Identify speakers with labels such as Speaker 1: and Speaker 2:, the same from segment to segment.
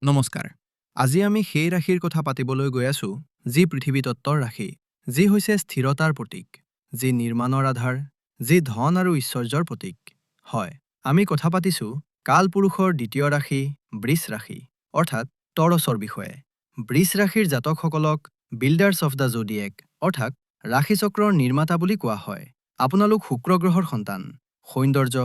Speaker 1: নমস্কাৰ। আজি আমি সেই ৰাশিৰ কথা পাতিবলৈ গৈ আছো যি পৃথিৱীতত্বৰ ৰাশি, যি হৈছে স্থিৰতাৰ প্ৰতীক, যি নিৰ্মাণৰ আধাৰ, যি ধন আৰু ঐশ্বৰ্যৰ প্ৰতীক। হয়, আমি কথা পাতিছো কালপুৰুষৰ দ্বিতীয় ৰাশি বৃষ ৰাশি, অৰ্থাৎ টৰছৰ বিষয়ে। বৃষ ৰাশিৰ জাতকসকলক বিল্ডাৰ্ছ অফ দ্য জোডিয়েক অৰ্থাৎ ৰাশিচক্ৰৰ নিৰ্মাতা বুলি কোৱা হয়। আপোনালোক শুক্ৰ গ্ৰহৰ সন্তান। সৌন্দৰ্য,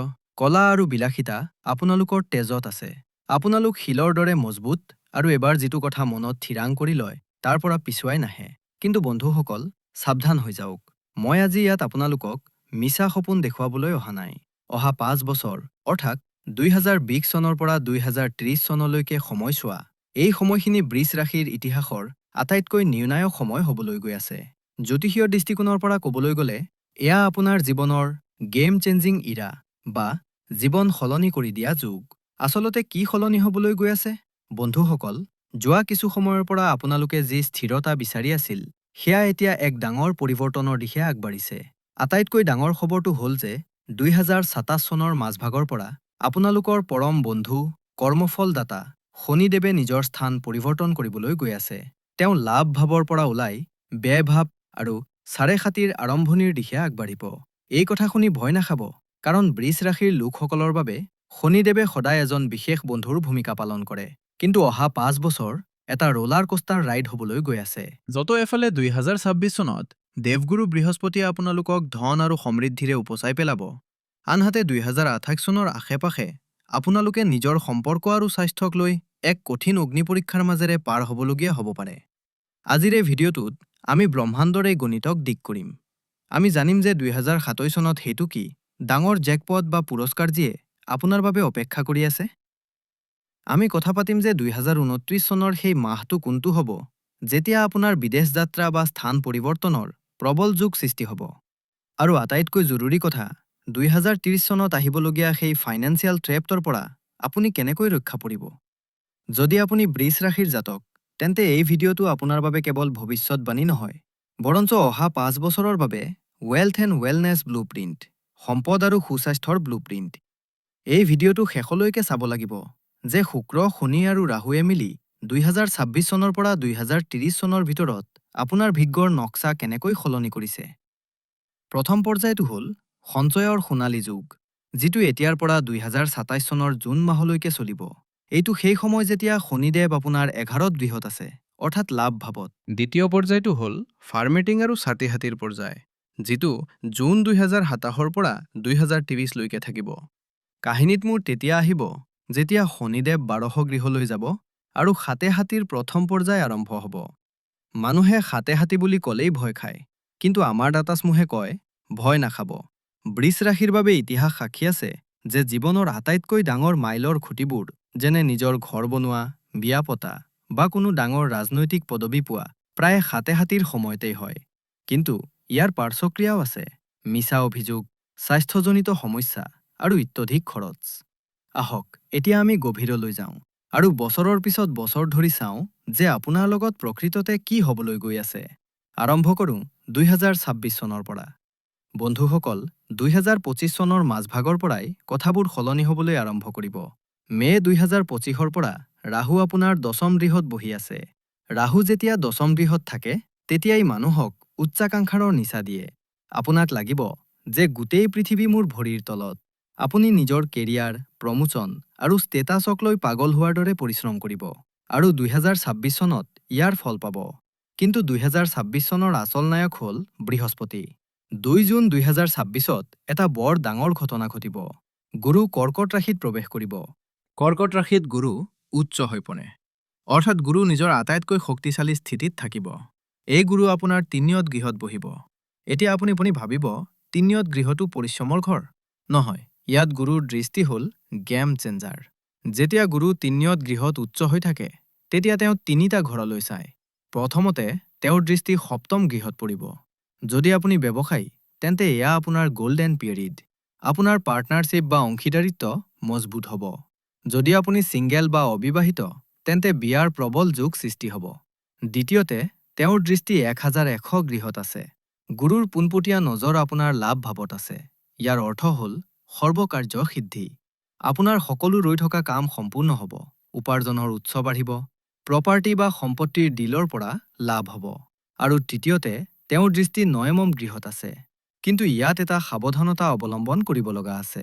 Speaker 1: কলা আৰু বিলাসিতা আপোনালোকৰ তেজত আছে। আপোনালোক শিলৰ দৰে মজবুত আৰু এবাৰ যিটো কথা মনত থিৰাং কৰি লয় তাৰ পৰা পিছুৱাই নাহে। কিন্তু বন্ধুসকল, সাৱধান হৈ যাওক। মই আজি ইয়াত আপোনালোকক মিছা সপোন দেখুৱাবলৈ অহা নাই। অহা ৫ বছৰ অৰ্থাৎ ২০২০ চনৰ পৰা ২০৩০ চনলৈকে সময়ছোৱা। এই সময়খিনি বৃষ ৰাশিৰ ইতিহাসৰ আটাইতকৈ নিৰ্ণায়ক সময় হ'বলৈ গৈ আছে। জ্যোতিষীয় দৃষ্টিকোণৰ পৰা ক'বলৈ গ'লে এয়া আপোনাৰ জীৱনৰ গেম চেঞ্জিং ইৰা বা জীৱন সলনি কৰি দিয়া যুগ। আচলতে কি সলনি হ'বলৈ গৈ আছে? বন্ধুসকল, যোৱা কিছু সময়ৰ পৰা আপোনালোকে যি স্থিৰতা বিচাৰি আছিল, সেয়া এতিয়া এক ডাঙৰ পৰিৱৰ্তনৰ দিশে আগবাঢ়িছে। আটাইতকৈ ডাঙৰ খবৰটো হ'ল যে ২০২৭ চনৰ মাজভাগৰ পৰা আপোনালোকৰ পৰম বন্ধু, কৰ্মফলদাতা শনিদেৱে নিজৰ স্থান পৰিৱৰ্তন কৰিবলৈ গৈ আছে। তেওঁ লাভ ভাৱৰ পৰা ওলাই ব্যয় ভাৱ আৰু চাৰে খাতিৰ আৰম্ভণিৰ দিশে আগবাঢ়িব। এই কথা শুনি ভয় নাখাব, কাৰণ বৃষ ৰাশিৰ লোকসকলৰ বাবে শনিদেৱে সদায় এজন বিশেষ বন্ধুৰ ভূমিকা পালন কৰে। কিন্তু অহা ৫ বছৰ এটা ৰোলাৰ কোষ্টাৰ ৰাইড হ'বলৈ গৈ আছে। য'ত এফালে ২০২৬ চনত দেৱগুৰু বৃহস্পতিয়ে আপোনালোকক ধন আৰু সমৃদ্ধিৰে উপচাই পেলাব, আনহাতে ২০২৮ চনৰ আশে-পাশে আপোনালোকে নিজৰ সম্পৰ্ক আৰু স্বাস্থ্যক লৈ এক কঠিন অগ্নি পৰীক্ষাৰ মাজেৰে পাৰ হ'বলগীয়া হ'ব পাৰে। আজিৰ এই ভিডিঅ'টোত আমি ব্ৰহ্মাণ্ডৰ এই গণিতক দিক কৰিম। আমি জানিম যে ২০২৭ চনত সেইটো কি ডাঙৰ জেকপট বা পুৰস্কাৰ যিয়ে আপোনাৰ বাবে অপেক্ষা কৰি আছে। আমি কথা পাতিম যে ২০২৯ চনৰ সেই মাহটো কোনটো হ'ব যেতিয়া আপোনাৰ বিদেশ যাত্ৰা বা স্থান পৰিৱৰ্তনৰ প্ৰবল যুগ সৃষ্টি হ'ব। আৰু আটাইতকৈ জৰুৰী কথা, ২০৩০ চনত আহিবলগীয়া সেই ফাইনেন্সিয়েল ট্ৰেপটোৰ পৰা আপুনি কেনেকৈ ৰক্ষা পৰিব। যদি আপুনি বৃষ ৰাশিৰ জাতক, তেন্তে এই ভিডিঅ'টো আপোনাৰ বাবে কেৱল ভৱিষ্যতবাণী নহয়, বৰঞ্চ অহা ৫ বছৰৰ বাবে ৱেলথ এণ্ড ৱেলনেছ ব্লুপ্ৰিণ্ট, সম্পদ আৰু সুস্বাস্থ্যৰ ব্লুপ্ৰিণ্ট। এই ভিডিঅ'টো শেষলৈকে চাব লাগিব যে শুক্ৰ, শনি আৰু ৰাহুৱে মিলি ২০২৬ চনৰ পৰা ২০৩০ চনৰ ভিতৰত আপোনাৰ ভাগ্যৰ নক্সা কেনেকৈ সলনি কৰিছে। প্ৰথম পৰ্যায়টো হ'ল সঞ্চয়ৰ সোণালী যুগ, যিটো এতিয়াৰ পৰা ২০২৭ চনৰ জুন মাহলৈকে চলিব। এইটো সেই সময় যেতিয়া শনিদেৱ আপোনাৰ ১১ত গৃহত আছে, অৰ্থাৎ লাভ ভাৱত। দ্বিতীয় পৰ্যায়টো হ'ল ফাৰ্মেটিং আৰু ছাতি হাতীৰ পৰ্যায়, যিটো জুন ২০২৭ পৰা ২০৩০ লৈকে থাকিব। কাহিনীত মোৰ তেতিয়া আহিব যেতিয়া শনিদেৱ ১২শ গৃহলৈ যাব আৰু সাতে হাতীৰ প্ৰথম পৰ্যায় আৰম্ভ হ'ব। মানুহে সাতে হাতী বুলি ক'লেই ভয় খায়, কিন্তু আমাৰ ডাটাসমূহে কয় ভয় নাখাব। বৃষ ৰাশিৰ বাবে ইতিহাস সাক্ষী আছে যে জীৱনৰ আটাইতকৈ ডাঙৰ মাইলৰ খুঁটিবোৰ, যেনে নিজৰ ঘৰ বনোৱা, বিয়া পতা বা কোনো ডাঙৰ ৰাজনৈতিক পদবী পোৱা, প্ৰায় সাতে হাতীৰ সময়তেই হয়। কিন্তু ইয়াৰ পাৰ্শ্বক্ৰিয়াও আছে: মিছা অভিযোগ, স্বাস্থ্যজনিত সমস্যা আৰু অত্যধিক খৰচ। আহক এতিয়া আমি গভীৰলৈ যাওঁ আৰু বছৰৰ পিছত বছৰ ধৰি চাওঁ যে আপোনাৰ লগত প্ৰকৃততে কি হ'বলৈ গৈ আছে। আৰম্ভ কৰোঁ ২০২৬ চনৰ পৰা। বন্ধুসকল, ২০২৫ চনৰ মাজভাগৰ পৰাই কথাবোৰ সলনি হ'বলৈ আৰম্ভ কৰিব। মে' ২০২৫ৰ পৰা ৰাহু আপোনাৰ দশম গৃহত বহি আছে। ৰাহু যেতিয়া দশম গৃহত থাকে, তেতিয়াই মানুহক উচ্চাকাংক্ষাৰ নিচা দিয়ে। আপোনাক লাগিব যে গোটেই পৃথিৱী মোৰ ভৰিৰ তলত। আপুনি নিজৰ কেৰিয়াৰ, প্ৰমোচন আৰু ষ্টেটাছক লৈ পাগল হোৱাৰ দৰে পৰিশ্ৰম কৰিব আৰু ২০২৬ চনত ইয়াৰ ফল পাব। কিন্তু ২০২৬ চনৰ আচল নায়ক হ'ল বৃহস্পতি। ২ জুন ২০২৬ত এটা বৰ ডাঙৰ ঘটনা ঘটিব। গুৰু কৰ্কট ৰাশিত প্ৰৱেশ কৰিব। কৰ্কট ৰাশিত গুৰু উচ্চ হৈ পৰে, অৰ্থাৎ গুৰু নিজৰ আটাইতকৈ শক্তিশালী স্থিতিত থাকিব। এই গুৰু আপোনাৰ ৩য়ত গৃহত বহিব। এতিয়া আপুনি ভাবিব ৩য়ত গৃহটো পৰিশ্ৰমৰ ঘৰ? নহয়, ইয়াত গুৰুৰ দৃষ্টি হ'ল গেম চেঞ্জাৰ। যেতিয়া গুৰু ৩য়ত গৃহত উচ্চ হৈ থাকে, তেতিয়া তেওঁ ৩টা ঘৰলৈ চায়। প্ৰথমতে তেওঁৰ দৃষ্টি সপ্তম গৃহত পৰিব। যদি আপুনি ব্যৱসায়ী, তেন্তে এয়া আপোনাৰ গোল্ডেন পিৰিয়ড। আপোনাৰ পাৰ্টনাৰশ্বিপ বা অংশীদাৰিত্ব মজবুত হ'ব। যদি আপুনি ছিংগেল বা অবিবাহিত, তেন্তে বিয়াৰ প্ৰবল যুগ সৃষ্টি হ'ব। দ্বিতীয়তে তেওঁৰ দৃষ্টি ১১০০ গৃহত আছে। গুৰুৰ পোনপটীয়া নজৰ আপোনাৰ লাভ ভাৱত আছে। ইয়াৰ অৰ্থ হ'ল সৰ্বকাৰ্য সিদ্ধি। আপোনাৰ সকলো ৰৈ থকা কাম সম্পূৰ্ণ হ'ব। উপাৰ্জনৰ উৎস বাঢ়িব, প্ৰপাৰ্টি বা সম্পত্তিৰ ডিলৰ পৰা লাভ হ'ব। আৰু তৃতীয়তে, তেওঁৰ দৃষ্টি নয়মম গৃহত আছে। কিন্তু ইয়াত এটা সাৱধানতা অৱলম্বন কৰিব লগা আছে।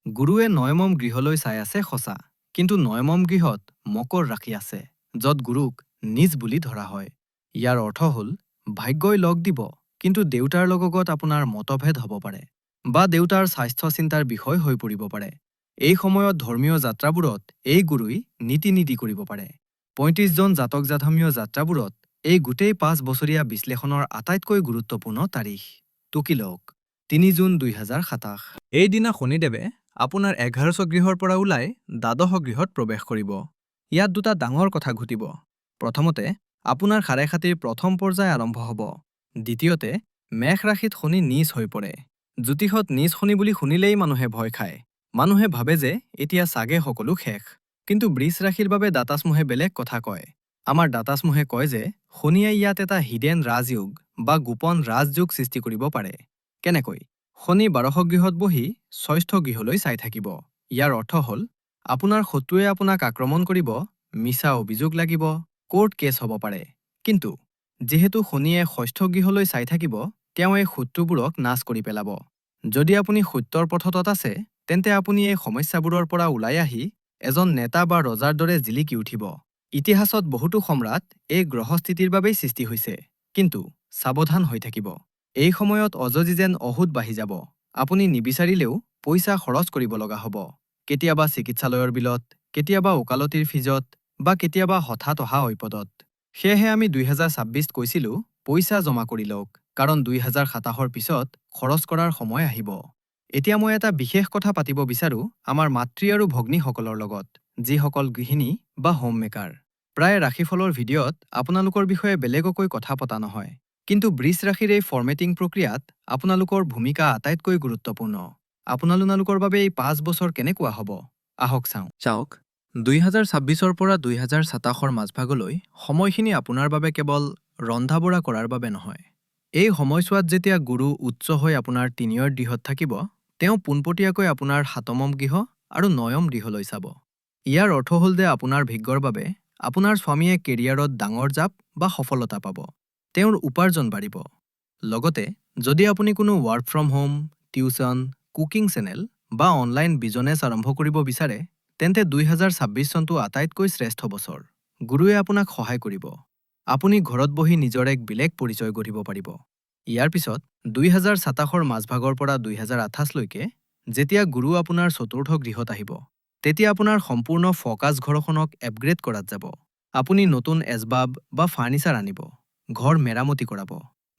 Speaker 1: গুৰুৱে নয়মম গৃহলৈ চাই আছে সঁচা, কিন্তু নয়মম গৃহত মকৰ ৰাশি আছে, য'ত গুৰুক নিজ বুলি ধৰা হয়। ইয়াৰ অৰ্থ হ'ল ভাগ্যই লগ দিব, কিন্তু দেউতাৰ লগত আপোনাৰ মতভেদ হ'ব পাৰে, বা দেউতাৰ স্বাস্থ্য চিন্তাৰ বিষয় হৈ পৰিব পাৰে। এই সময়ত ধৰ্মীয় যাত্ৰাবোৰত এই গুৰুই নীতি কৰিব পাৰে। ৩৫ জন জাতক জাধৰ্মীয় যাত্ৰাবোৰত এই গোটেই ৫ বছৰীয়া বিশ্লেষণৰ আটাইতকৈ গুৰুত্বপূৰ্ণ তাৰিখ। টুকি লওক ৩ জুন ২০২৭। এইদিনা শনিদেৱে আপোনাৰ ১১শ গৃহৰ পৰা ওলাই দ্বাদশ গৃহত প্ৰৱেশ কৰিব। ইয়াত দুটা ডাঙৰ কথা ঘটিব। প্ৰথমতে, আপোনাৰ সাড়ে-সাতিৰ প্ৰথম পৰ্যায় আৰম্ভ হ'ব। দ্বিতীয়তে, মেষ ৰাশিত শনি নীচ হৈ পৰে। জ্যোতিষত নীচ শনি বুলি শুনিলেই মানুহে ভয় খায়। মানুহে ভাবে যে এতিয়া চাগে সকলো শেষ। কিন্তু বৃষ ৰাশিৰ বাবে দাতাসমূহে বেলেগ কথা কয়। আমাৰ দাতাসমূহে কয় যে শনিয়ে ইয়াত এটা হিডেন ৰাজযোগ বা গোপন ৰাজযোগ সৃষ্টি কৰিব পাৰে। কেনেকৈ? শনি ১২শ গৃহত বহি ৬ষ্ঠ গৃহলৈ চাই থাকিব। ইয়াৰ অৰ্থ হ'ল আপোনাৰ শত্ৰুৱে আপোনাক আক্ৰমণ কৰিব, মিছা অভিযোগ লাগিব, কোৰ্ট কেছ হ'ব পাৰে। কিন্তু যিহেতু শনিয়ে ৬ষ্ঠ গৃহলৈ চাই থাকিব, তেওঁ এই শত্ৰুবোৰক নাশ কৰি পেলাব। যদি আপুনি সত্যৰ পথত আছে, তেন্তে আপুনি এই সমস্যাবোৰৰ পৰা ওলাই আহি এজন নেতা বা ৰজাৰ দৰে জিলিকি উঠিব। ইতিহাসত বহুতো সম্ৰাট এই গ্ৰহস্থিতিৰ বাবেই সৃষ্টি হৈছে। কিন্তু সাৱধান হৈ থাকিব। এই সময়ত অজজি যেন অহুত বাঢ়ি যাব। আপুনি নিবিচাৰিলেও পইচা খৰচ কৰিব লগা হ'ব। কেতিয়াবা চিকিৎসালয়ৰ বিলত, কেতিয়াবা ওকালতিৰ ফিজত, বা কেতিয়াবা হঠাৎ অহা ঐপদত। সেয়েহে আমি ২০২৬ কৈছিলোঁ, পইচা জমা কৰি লওক, কাৰণ ২০২৭ৰ পিছত খৰচ কৰাৰ সময় আহিব। এতিয়া মই এটা বিশেষ কথা পাতিব বিচাৰো আমাৰ মাতৃ আৰু ভগ্নীসকলৰ লগত, যিসকল গৃহিণী বা হোম মেকাৰ। প্ৰায় ৰাশিফলৰ ভিডিঅ'ত আপোনালোকৰ বিষয়ে বেলেগকৈ কথা পতা নহয়। কিন্তু বৃষ ৰাশিৰ এই ফৰ্মেটিং প্ৰক্ৰিয়াত আপোনালোকৰ ভূমিকা আটাইতকৈ গুৰুত্বপূৰ্ণ। আপোনালোকৰ বাবে এই ৫ বছৰ কেনেকুৱা হ'ব? আহক চাওক। ২০২৬ৰ পৰা ২০২৭ৰ মাজভাগলৈ সময়খিনি আপোনাৰ বাবে কেৱল ৰন্ধা-বঢ়া কৰাৰ বাবে নহয়। এই সময়ছোৱাত যেতিয়া গুৰু উচ্চ হৈ আপোনাৰ ৩য়ৰ গৃহত থাকিব, তেওঁ পোনপটীয়াকৈ আপোনাৰ ৭মম গৃহ আৰু ৯ম গৃহলৈ চাব। ইয়াৰ অৰ্থ হ'ল যে আপোনাৰ ভাগ্যৰ বাবে আপোনাৰ স্বামীয়ে কেৰিয়াৰত ডাঙৰ জাপ বা সফলতা পাব। তেওঁৰ উপাৰ্জন বাঢ়িব। লগতে, যদি আপুনি কোনো work from home, tuition, cooking channel বা অনলাইন বিজনেছ আৰম্ভ কৰিব বিচাৰে, তেন্তে ২০২৬ চনটো আটাইতকৈ শ্ৰেষ্ঠ বছৰ। গুৰুৱে আপোনাক সহায় কৰিব। আপুনি ঘৰত বহি নিজৰ এক বেলেগ পৰিচয় গঢ়িব পাৰিব। ইয়াৰ পিছত ২০২৭ৰ মাজভাগৰ পৰা ২০২৮ লৈকে যেতিয়া গুৰু আপোনাৰ ৪ৰ্থ গৃহত আহিব, তেতিয়া আপোনাৰ সম্পূৰ্ণ ফ'কাছ ঘৰখনক আপগ্ৰেড কৰাত যাব। আপুনি নতুন এছবাব বা ফাৰ্নিচাৰ আনিব, ঘৰ মেৰামতি কৰাব,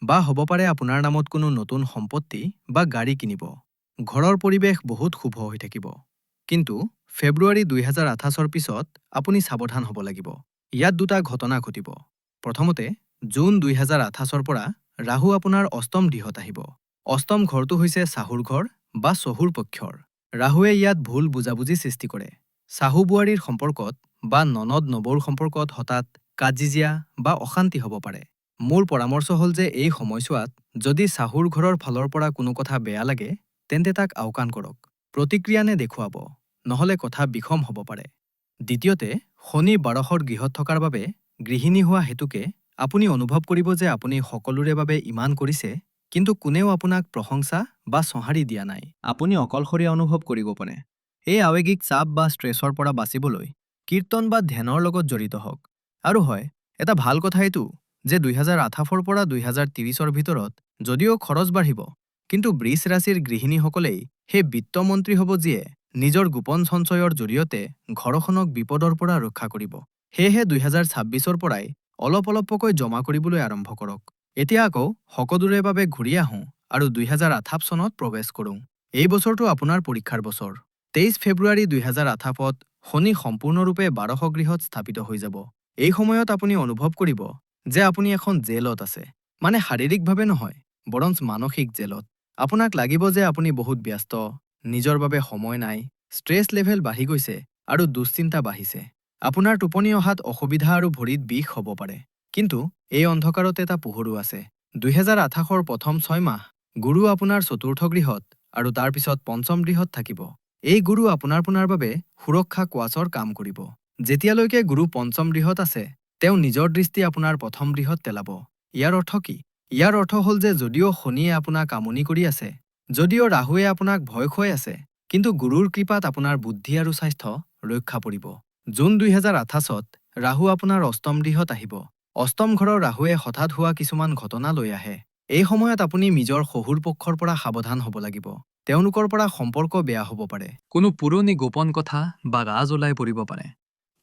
Speaker 1: বা হ'ব পাৰে আপোনাৰ নামত কোনো নতুন সম্পত্তি বা গাড়ী কিনিব। ঘৰৰ পৰিৱেশ বহুত শুভ হৈ থাকিব। কিন্তু ফেব্ৰুৱাৰী ২০২৮ৰ পিছত আপুনি সাৱধান হ'ব লাগিব। ইয়াত দুটা ঘটনা ঘটিব। প্ৰথমতে, জুন ২০২৮ৰ পৰা ৰাহু আপোনাৰ ৮ম গৃহত আহিব। ৮ম ঘৰটো হৈছে শাহুৰ ঘৰ বা শহুৰ পক্ষৰ। ৰাহুৱে ইয়াত ভুল বুজাবুজি সৃষ্টি কৰে। শাহু-বোৱাৰীৰ সম্পৰ্কত বা ননদ-নবৌৰ সম্পৰ্কত হঠাৎ কাজিয়া বা অশান্তি হ'ব পাৰে। মোৰ পৰামৰ্শ হ'ল যে এই সময়ছোৱাত যদি শাহুৰ ঘৰৰ ফালৰ পৰা কোনো কথা বেয়া লাগে, তেন্তে তাক আওকাণ কৰক। প্ৰতিক্ৰিয়া দেখুৱাব, নহ'লে কথা বিষম হ'ব পাৰে। দ্বিতীয়তে, শনি ১২শ গৃহত থকাৰ বাবে গৃহিণী হোৱা হেতুকে আপুনি অনুভৱ কৰিব যে আপুনি সকলোৰে বাবে ইমান কৰিছে, কিন্তু কোনেও আপোনাক প্ৰশংসা বা সঁহাৰি দিয়া নাই। আপুনি অকলশৰীয়া অনুভৱ কৰিব পাৰে। এই আৱেগিক চাপ বা ষ্ট্ৰেছৰ পৰা বাচিবলৈ কীৰ্তন বা ধ্যানৰ লগত জড়িত হওক। আৰু হয়, এটা ভাল কথা এইটো যে ২০২৮ৰ পৰা ২০৩০ৰ ভিতৰত যদিও খৰচ বাঢ়িব, কিন্তু বৃষ ৰাশিৰ গৃহিণীসকলেই সেই বিত্তমন্ত্ৰী হ'ব যিয়ে নিজৰ গোপন সঞ্চয়ৰ জৰিয়তে ঘৰখনক বিপদৰ পৰা ৰক্ষা কৰিব। সেয়েহে ২০২৬ৰ পৰাই অলপকৈ জমা কৰিবলৈ আৰম্ভ কৰক। এতিয়া আকৌ সকলোৰে বাবে ঘূৰি আহোঁ আৰু ২০২৮ চনত প্ৰৱেশ কৰোঁ। এই বছৰটো আপোনাৰ পৰীক্ষাৰ বছৰ। ২৩ ফেব্ৰুৱাৰী ২০২৮ত শনি সম্পূৰ্ণৰূপে ১২শ গৃহত স্থাপিত হৈ যাব। এই সময়ত আপুনি অনুভৱ কৰিব যে আপুনি এখন জেলত আছে। মানে শাৰীৰিকভাৱে নহয়, বৰঞ্চ মানসিক জেলত। আপোনাক লাগিব যে আপুনি বহুত ব্যস্ত, নিজৰ বাবে সময় নাই, ষ্ট্ৰেছ লেভেল বাঢ়ি গৈছে আৰু দুশ্চিন্তা বাঢ়িছে। আপোনাৰ টোপনি অহাত অসুবিধা আৰু ভৰিত বিষ হ'ব পাৰে। কিন্তু এই অন্ধকাৰত এটা পোহৰো আছে। ২০২৮ৰ প্ৰথম ৬ মাহ গুৰু আপোনাৰ ৪ৰ্থ গৃহত আৰু তাৰ পিছত ৫ম গৃহত থাকিব। এই গুৰু আপোনাৰ বাবে সুৰক্ষা কোৱাচৰ কাম কৰিব। যেতিয়ালৈকে গুৰু পঞ্চম গৃহত আছে তেওঁ নিজৰ দৃষ্টি আপোনাৰ প্ৰথম গৃহত পেলাব। ইয়াৰ অৰ্থ কি? ইয়াৰ অৰ্থ হ'ল যে যদিও শনিয়ে আপোনাক আমনি কৰি আছে, যদিও ৰাহুৱে আপোনাক ভয় খুৱাই আছে, কিন্তু গুৰুৰ কৃপাত আপোনাৰ বুদ্ধি আৰু স্বাস্থ্য ৰক্ষা পৰিব। জুন 2028ত ৰাহু আপোনাৰ অষ্টম গৃহত আহিব। অষ্টম ঘৰৰ ৰাহুৱে হঠাৎ হোৱা কিছুমান ঘটনা লৈ আহে। এই সময়ত আপুনি নিজৰ শহুৰ পক্ষৰ পৰা সাৱধান হ'ব লাগিব। তেওঁলোকৰ পৰা সম্পৰ্ক বেয়া হ'ব পাৰে। কোনো পুৰণি গোপন কথা বা ৰাজ ওলাই পৰিব পাৰে।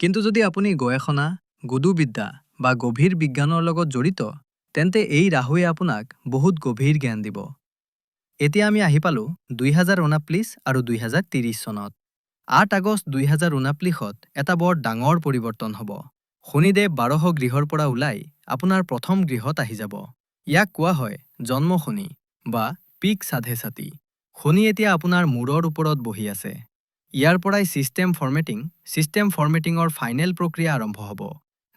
Speaker 1: কিন্তু যদি আপুনি গৱেষণা, গুদুবিদ্যা বা গভীৰ বিজ্ঞানৰ লগত জড়িত, তেন্তে এই ৰাহুৱে আপোনাক বহুত গভীৰ জ্ঞান দিব। এতিয়া আমি আহি পালোঁ 2029 আৰু 2030 চনত। 8 আগষ্ট 2029ত এটা বৰ ডাঙৰ পৰিৱৰ্তন হ'ব। শনিদেৱ 12 গৃহৰ পৰা ওলাই আপোনাৰ প্ৰথম গৃহত আহি যাব। ইয়াক কোৱা হয় জন্ম শনি বা পিক সাধে ছাতি। শনি এতিয়া আপোনাৰ মূৰৰ ওপৰত বহি আছে। ইয়াৰ পৰাই ছিষ্টেম ফৰ্মেটিঙৰ ফাইনেল প্ৰক্ৰিয়া আৰম্ভ হ'ব।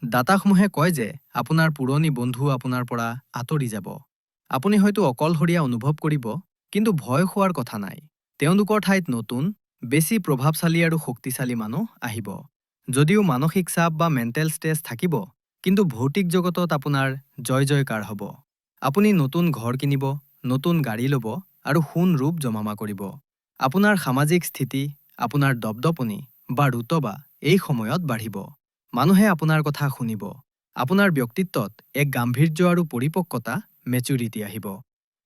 Speaker 1: দাতাসমূহে কয় যে আপোনাৰ পুৰণি বন্ধু আপোনাৰ পৰা আঁতৰি যাব। আপুনি হয়তো অকলশৰীয়া অনুভৱ কৰিব, কিন্তু ভয় খোৱাৰ কথা নাই। তেওঁলোকৰ ঠাইত নতুন, বেছি প্ৰভাৱশালী আৰু শক্তিশালী মানুহ আহিব। যদিও মানসিক চাপ বা মেণ্টেল ষ্ট্ৰেছ থাকিব, কিন্তু ভৌতিক জগতত আপোনাৰ জয়কাৰ হ'ব। আপুনি নতুন ঘৰ কিনিব, নতুন গাড়ী ল'ব আৰু সোণ ৰূপ জমা কৰিব। আপোনাৰ সামাজিক স্থিতি, আপোনাৰ দপদপনি বা ৰুতবা এই সময়ত বাঢ়িব। মানুহে আপোনাৰ কথা শুনিব। আপোনাৰ ব্যক্তিত্বত এক গাম্ভীৰ্য আৰু পৰিপক্কতা মেচুৰিটি আহিব।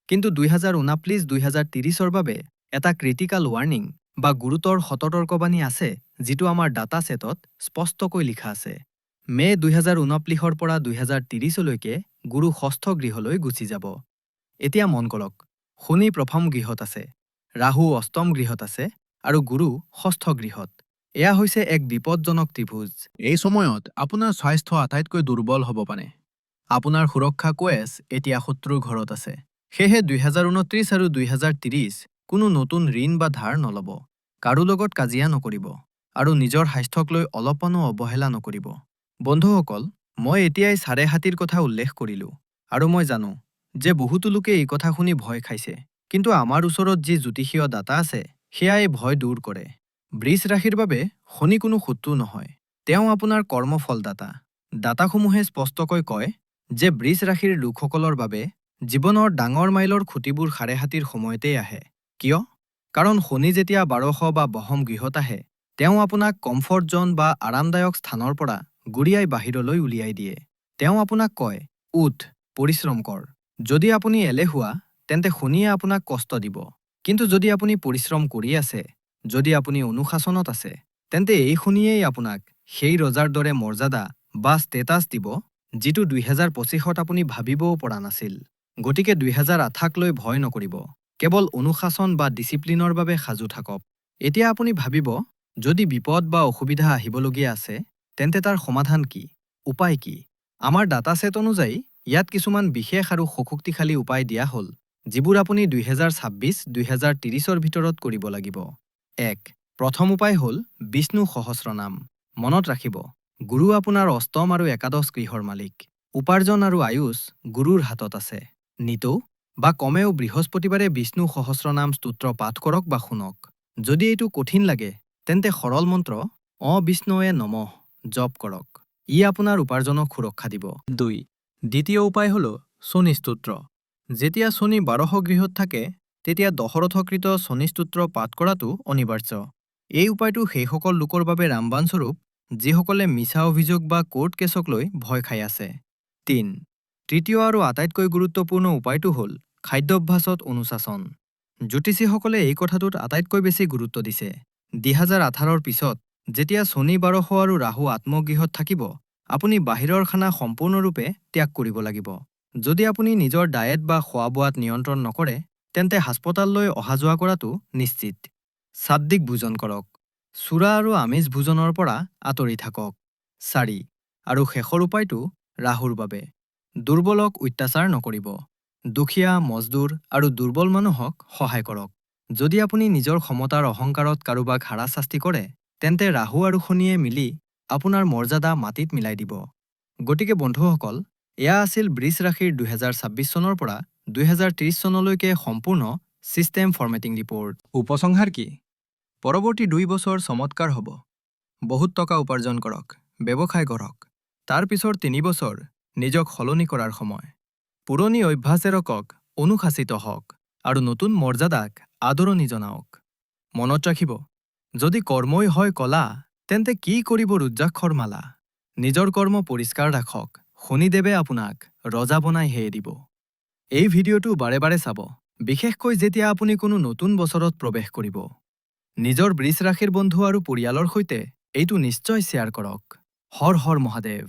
Speaker 1: কিন্তু 2029-2030ৰ বাবে এটা ক্ৰিটিকেল ৱাৰ্ণিং বা গুৰুতৰ সতৰ্কবাণী আছে যিটো আমাৰ ডাটা ছেটত স্পষ্টকৈ লিখা আছে। মে 2029ৰ পৰা 2030লৈকে গুৰু ষষ্ঠ গৃহলৈ গুচি যাব। এতিয়া মন কৰক, শনি প্ৰথম গৃহত আছে, ৰাহু অষ্টম গৃহত আছে আৰু গুৰু ষষ্ঠ গৃহত। এয়া হৈছে এক বিপদজনক ত্ৰিভুজ। এই সময়ত আপোনাৰ স্বাস্থ্য আটাইতকৈ দুৰ্বল হ'ব পাৰে। আপোনাৰ সুৰক্ষা কোৱেছ এতিয়া শত্ৰুৰ ঘৰত আছে। সেয়েহে 2029 আৰু 2030 কোনো নতুন ঋণ বা ধাৰ নল'ব। কাৰো লগত কাজিয়া নকৰিব আৰু নিজৰ স্বাস্থ্যক লৈ অলপমানো অৱহেলা নকৰিব। বন্ধুসকল, মই এতিয়াই 7.5ৰ কথা উল্লেখ কৰিলোঁ আৰু মই জানো যে বহুতো লোকে এই কথা শুনি ভয় খাইছে। কিন্তু আমাৰ ওচৰত যি জ্যোতিষীয় ডাটা আছে সেয়া এই ভয় দূৰ কৰে। বৃষ ৰাশিৰ বাবে শনি কোনো শত্ৰু নহয়, তেওঁ আপোনাৰ কৰ্মফলদাতা। ডাটাসমূহে স্পষ্টকৈ কয় যে বৃষ ৰাশিৰ লোকসকলৰ বাবে জীৱনৰ ডাঙৰ মাইলৰ খুঁটিবোৰ 7.5ৰ সময়তেই আহে। কিয়? কাৰণ শনি যেতিয়া 12 বা বহম গৃহত আহে, তেওঁ আপোনাক কমফৰ্ট জ'ন বা আৰামদায়ক স্থানৰ পৰা গুৰিয়াই বাহিৰলৈ উলিয়াই দিয়ে। তেওঁ আপোনাক কয়, উঠ, পৰিশ্ৰম কৰ। যদি আপুনি এলেহুৱা, তেন্তে শনিয়ে আপোনাক কষ্ট দিব। কিন্তু যদি আপুনি পৰিশ্ৰম কৰি আছে, যদি আপুনি অনুশাসনত আছে, তেন্তে এই শনিয়েই আপোনাক সেই ৰজাৰ দৰে মৰ্যাদা বা ষ্টেটাছ দিব যিটো 2025ত আপুনি ভাবিবও পৰা নাছিল। গতিকে 2028ক লৈ ভয় নকৰিব। কেৱল অনুশাসন বা ডিচিপ্লিনৰ বাবে সাজু থাকক। এতিয়া আপুনি ভাবিব, যদি বিপদ বা অসুবিধা আহিবলগীয়া আছে, তেন্তে তাৰ সমাধান কি? উপায় কি? আমাৰ ডাটা ছেট অনুযায়ী ইয়াত কিছুমান বিশেষ আৰু শক্তিশালী উপায় দিয়া হ'ল, যিবোৰ আপুনি 2026-2030ৰ ভিতৰত কৰিব লাগিব। 1. প্ৰথম উপায় হ'ল বিষ্ণু সহস্ৰনাম। মনত ৰাখিব, গুৰু আপোনাৰ অষ্টম আৰু একাদশ গৃহৰ মালিক। উপাৰ্জন আৰু আয়ুষ গুৰুৰ হাতত আছে। নিতৌ বা কমেও বৃহস্পতিবাৰে বিষ্ণু সহস্ৰনাম স্তোত্ৰ পাঠ কৰক বা শুনক। যদি এইটো কঠিন লাগে, তেন্তে সৰল মন্ত্ৰ বিষ্ণুৱে নমঃ জপ কৰক। ই আপোনাৰ উপাৰ্জনক সুৰক্ষা দিব। 2. দ্বিতীয় উপায় হ'ল শনি স্তোত্ৰ। যেতিয়া শনি 12 গৃহত থাকে, তেতিয়া দশৰথকৃত শনি স্তোত্ৰ পাঠ কৰাটো অনিবাৰ্য। এই উপায়টো সেইসকল লোকৰ বাবে ৰামবাণ স্বৰূপ যিসকলে মিছা অভিযোগ বা কোৰ্ট কেছক লৈ ভয় খাই আছে। 3. তৃতীয় আৰু আটাইতকৈ গুৰুত্বপূৰ্ণ উপায়টো হ'ল খাদ্যাভ্যাসত অনুশাসন। জ্যোতিষীসকলে এই কথাটোত আটাইতকৈ বেছি গুৰুত্ব দিছে। 2018ৰ পিছত যেতিয়া শনি 12 আৰু ৰাহু আত্মগৃহত থাকিব, আপুনি বাহিৰৰ খানা সম্পূৰ্ণৰূপে ত্যাগ কৰিব লাগিব। যদি আপুনি নিজৰ ডায়েট বা খোৱা-বোৱাত নিয়ন্ত্ৰণ নকৰে, তেন্তে হাস্পতাললৈ অহা-যোৱা কৰাটো নিশ্চিত। সাত্বিক ভোজন কৰক। চূড়া আৰু আমিষ ভোজনৰ পৰা আঁতৰি থাকক। 4. আৰু শেষৰ উপায়টো ৰাহুৰ বাবে। দুৰ্বলক অত্যাচাৰ নকৰিব। দুখীয়া, মজদুৰ আৰু দুৰ্বল মানুহক সহায় কৰক। যদি আপুনি নিজৰ ক্ষমতাৰ অহংকাৰত কাৰোবাক হাৰাশাস্তি কৰে, তেন্তে ৰাহু আৰু শনিয়ে মিলি আপোনাৰ মৰ্যাদা মাটিত মিলাই দিব। গতিকে বন্ধুসকল, এয়া আছিল বৃষ ৰাশিৰ 2026 চনৰ পৰা 2030 চনলৈকে সম্পূৰ্ণ ছিষ্টেম ফৰ্মেটিং ৰিপৰ্ট। উপসংহাৰ কি? পৰৱৰ্তী 2 বছৰ চমৎকাৰ হ'ব। বহুত টকা উপাৰ্জন কৰক, ব্যৱসায় কৰক। তাৰ পিছৰ ৩ বছৰ নিজক সলনি কৰাৰ সময়। পুৰণি অভ্যাস এৰকক, অনুশাসিত হওক আৰু নতুন মৰ্যাদাক আদৰণি জনাওক। মনত ৰাখিব, যদি কৰ্মই হয় কলা, তেন্তে কি কৰিব ৰুদ্ৰাক্ষৰ মালা? নিজৰ কৰ্ম পৰিষ্কাৰ ৰাখক, শনিদেৱে আপোনাক ৰজা বনাই হে দিব। এই ভিডিঅ'টো বাৰে বাৰে চাব, বিশেষকৈ যেতিয়া আপুনি কোনো নতুন বছৰত প্ৰৱেশ কৰিব। নিজৰ বৃষ ৰাশিৰ বন্ধু আৰু পৰিয়ালৰ সৈতে এইটো নিশ্চয় শ্বেয়াৰ কৰক। হৰ হৰ মহাদেৱ।